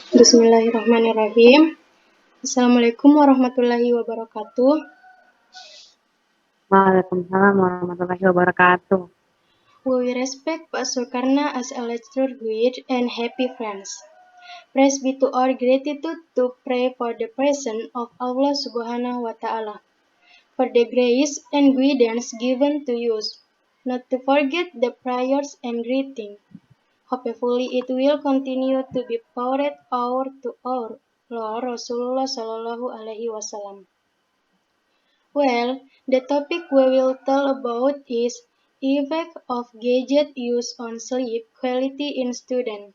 Bismillahirrahmanirrahim. Assalamualaikum warahmatullahi wabarakatuh. Waalaikumsalam warahmatullahi wabarakatuh. We respect Pak Soekarno as a lecturer guide and happy friends. Praise be to our gratitude to pray for the presence of Allah Subhanahu wa Ta'ala, for the grace and guidance given to us, not to forget the prayers and greeting. Hopefully it will continue to be poured out to our Lord Rasulullah Sallallahu Alaihi Wasallam. Well, the topic we will tell about is effect of gadget use on sleep quality in students.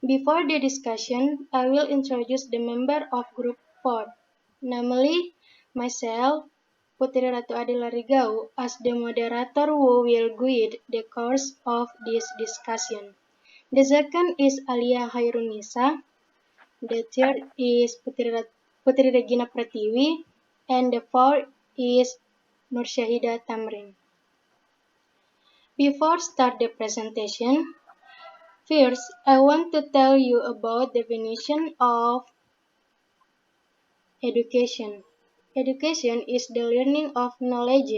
Before the discussion, I will introduce the member of Group 4, namely myself, Putri Ratu Adila Rigau, as the moderator who will guide the course of this discussion. The second is Alia Hairunisa. The third is Putri Regina Pratiwi, and the fourth is Nur Syahida Tamrin. Before start the presentation, first I want to tell you about definition of education. Education is the learning of knowledge,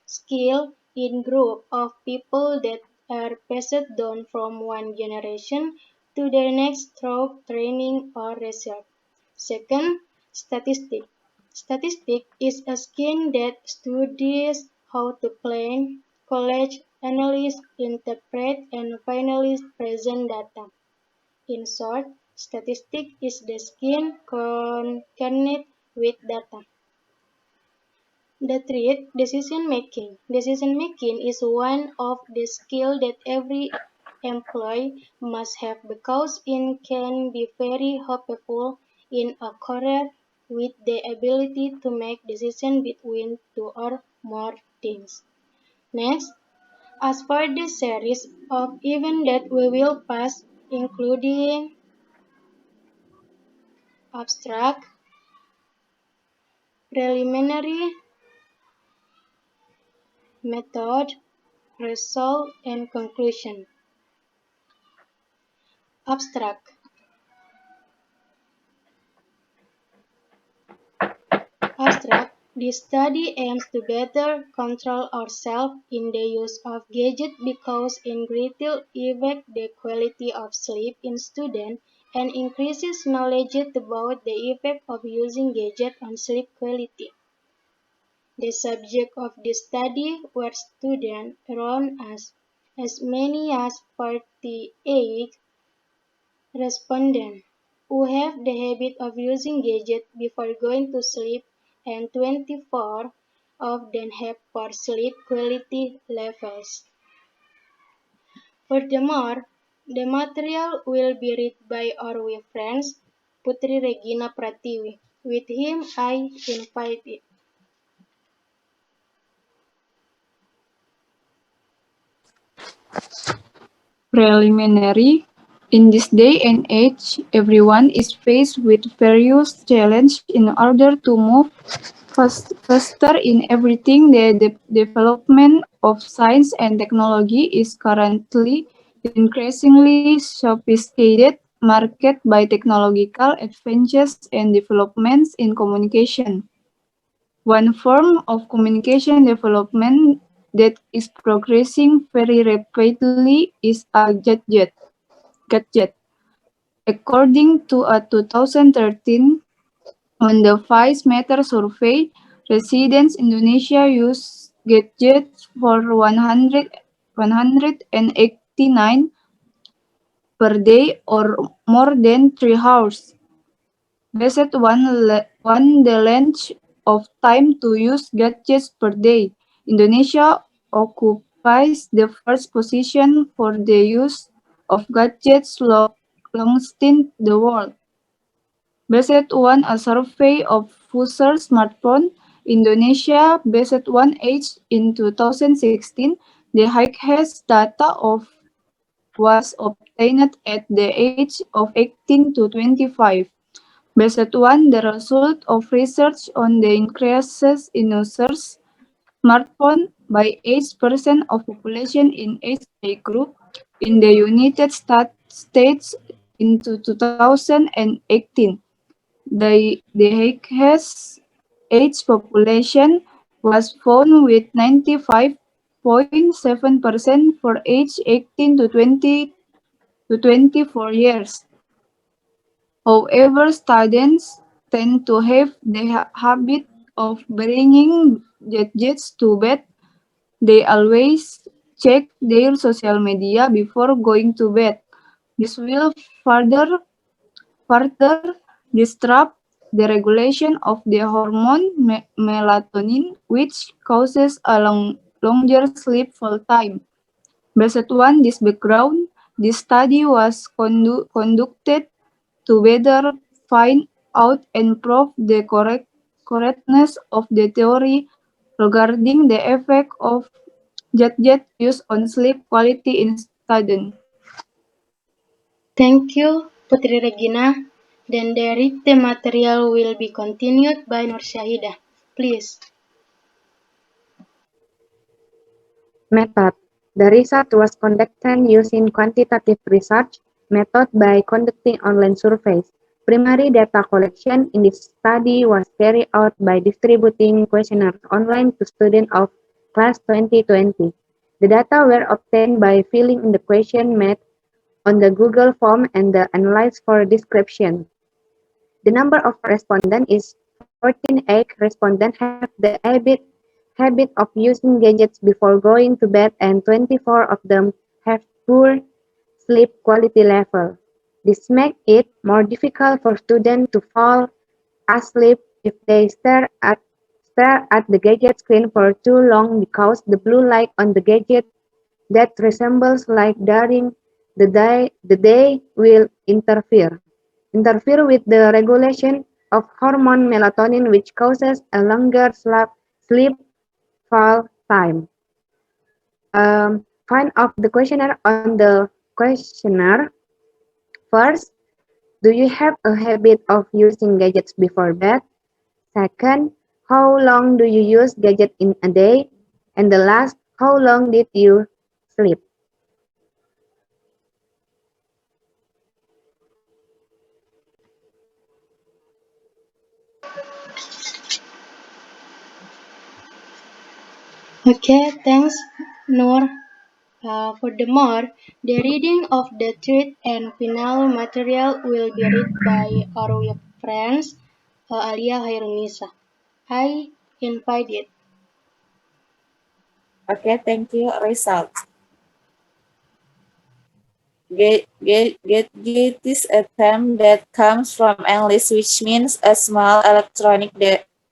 skill in group of people that are passed down from one generation to the next through training or research. Second, statistic. Statistic is a skill that studies how to plan, collect, analyze, interpret, and finally present data. In short, statistic is the skill concerned with data. The third, decision making. Decision making is one of the skills that every employee must have because it can be very helpful in a career with the ability to make decisions between two or more things. Next, as for the series of events that we will pass, including abstract, preliminary, method, result, and conclusion. Abstract. Abstract. This study aims to better control ourselves in the use of gadgets because it greatly affects the quality of sleep in students and increases knowledge about the effect of using gadgets on sleep quality. The subject of this study were students around us. As many as 48 respondents who have the habit of using gadgets before going to sleep and 24 of them have poor sleep quality levels. Furthermore, the material will be read by our web friends Putri Regina Pratiwi. With him, I invite it. Preliminary. In this day and age, everyone is faced with various challenges in order to move faster in everything. The development of science and technology is currently increasingly sophisticated, marked by technological advances and developments in communication. One form of communication development that is progressing very rapidly is a gadget. According to a 2013 on the Vice Matter survey, residents Indonesia use gadgets for 189 per day or more than 3 hours. Based on the length of time to use gadgets per day, Indonesia occupies the first position for the use of gadgets longest in the world. Based on a survey of users' smartphone, Indonesia based on age in 2016, the highest data was obtained at the age of 18 to 25. Based on the result of research on the increases in users' smartphone by 8% of population in age group, in the United States in 2018. The highest age population was found with 95.7% for age 18 to 24 years. However, students tend to have the habit of bringing gadgets to bed. They always check their social media before going to bed. This will further disrupt the regulation of the hormone melatonin, which causes a longer sleep full time. Based on this background, this study was conducted to better find out and prove the correctness of the theory regarding the effect of gadget use on sleep quality in students. Thank you, Putri Regina. Then the written material will be continued by Nur Syahida. Please. Method. The research was conducted using quantitative research method by conducting online surveys. Primary data collection in this study was carried out by distributing questionnaires online to students of class 2020. The data were obtained by filling in the question made on the Google form and the analyzed for description. The number of respondents is 14. 8 respondents have the habit of using gadgets before going to bed, and 24 of them have poor sleep quality level. This makes it more difficult for students to fall asleep if they stare at the gadget screen for too long because the blue light on the gadget that resembles light during the day will interfere with the regulation of hormone melatonin, which causes a longer sleep fall time. Find of the questionnaire on the questionnaire. First, do you have a habit of using gadgets before bed? Second, how long do you use gadget in a day? And the last, how long did you sleep? Okay, thanks, Nur. Furthermore, the reading of the third and final material will be read by our friends, Alia Hairunisa. I invite it. Okay, thank you. Result. Gadget is a term that comes from English, which means a small electronic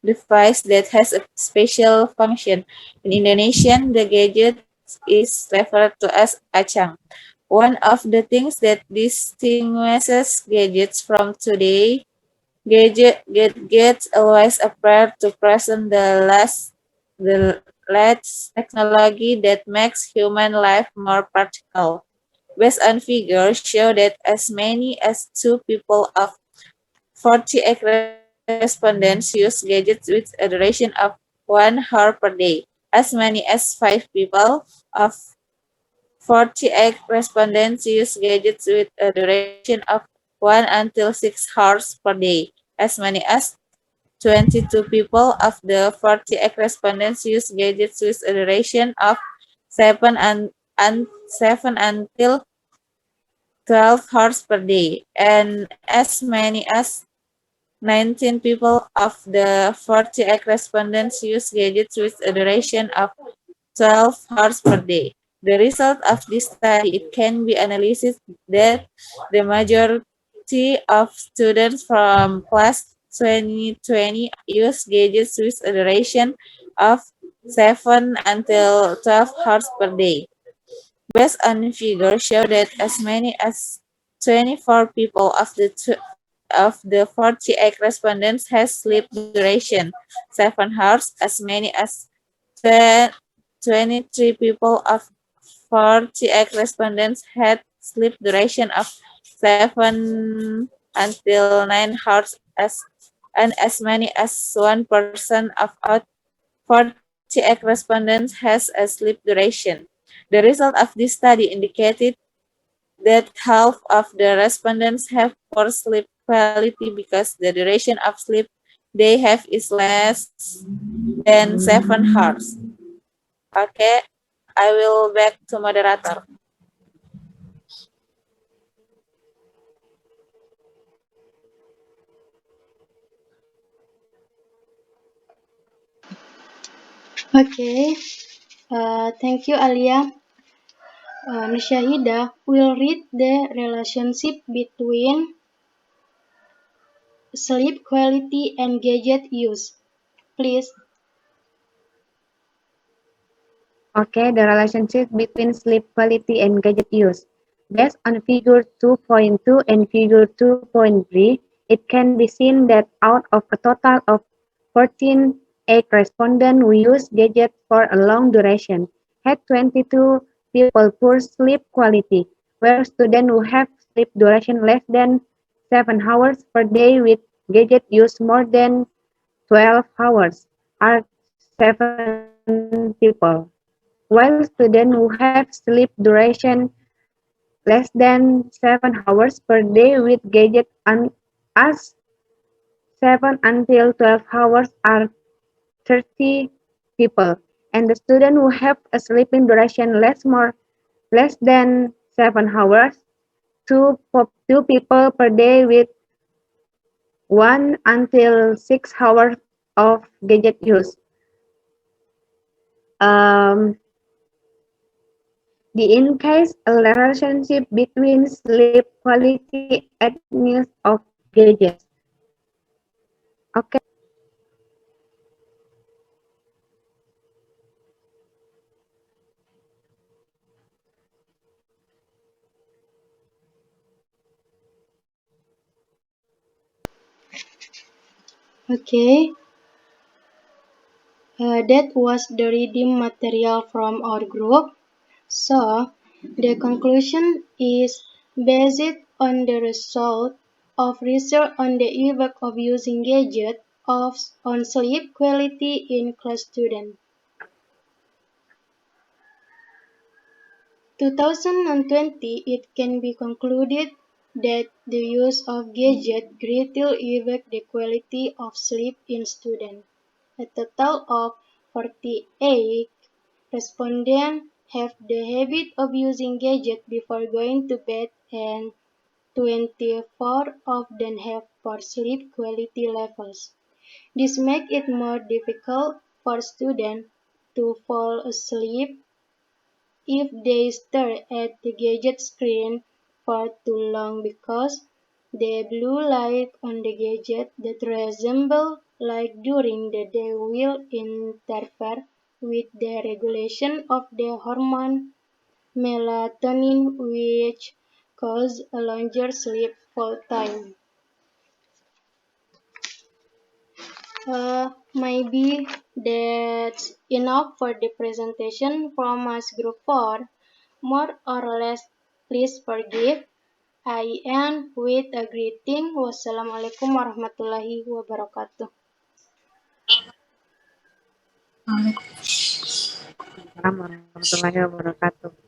device that has a special function. In Indonesian, the gadget is referred to as acang. One of the things that distinguishes gadgets from today gadgets always appear to present the latest technology that makes human life more practical. Based on figures show that as many as 2 people of 48 respondents use gadgets with a duration of 1 hour per day. As many as 5 people of 48 respondents use gadgets with a duration of 1 until 6 hours per day. As many as 22 people of the 48 respondents use gadgets with a duration of 7 until 12 hours per day, and as many as 19 people of the 48 respondents use gadgets with a duration of 12 hours per day. The result of this study, it can be analyzed that the majority of students from class 2020 use gadgets with a duration of 7 until 12 hours per day. Based on figures show that as many as 24 people of the 48 respondents has sleep duration 7 hours. As many as 23 people of 48 respondents had sleep duration of 7 until 9 hours, and as many as 1% of out 48 respondents has a sleep duration. The result of this study indicated that half of the respondents have poor sleep quality because the duration of sleep they have is less than 7 hours. Okay, I will back to moderator. Okay, thank you, Alia. Nushahida will read the relationship between sleep quality and gadget use. Please. Okay, the relationship between sleep quality and gadget use. Based on figure 2.2 and figure 2.3, it can be seen that out of a total of 14, 8 respondents who use gadgets for a long duration had 22 people poor sleep quality, where students who have sleep duration less than 7 hours per day with gadget use more than 12 hours are 7 people. While students who have sleep duration less than 7 hours per day with gadget as 7 until 12 hours are 30 people. And the students who have a sleeping duration less than 7 hours, two people per day with 1 until 6 hours of gadget use. Um, The increase a relationship between sleep quality and use of gadgets. Okay. Okay, that was the reading material from our group. So, the conclusion is based on the result of research on the effect of using gadgets on sleep quality in class students. 2020, it can be concluded that the use of gadgets greatly affects the quality of sleep in students. A total of 48 respondents have the habit of using gadgets before going to bed, and 24 of them have poor sleep quality levels. This makes it more difficult for students to fall asleep if they stare at the gadget screen for too long because the blue light on the gadget that resemble light during the day will interfere with the regulation of the hormone melatonin, which cause a longer sleep time. Maybe that's enough for the presentation from us group 4. More or less, please forgive. I end with a greeting. Wassalamualaikum warahmatullahi wabarakatuh. Assalamualaikum warahmatullahi wabarakatuh.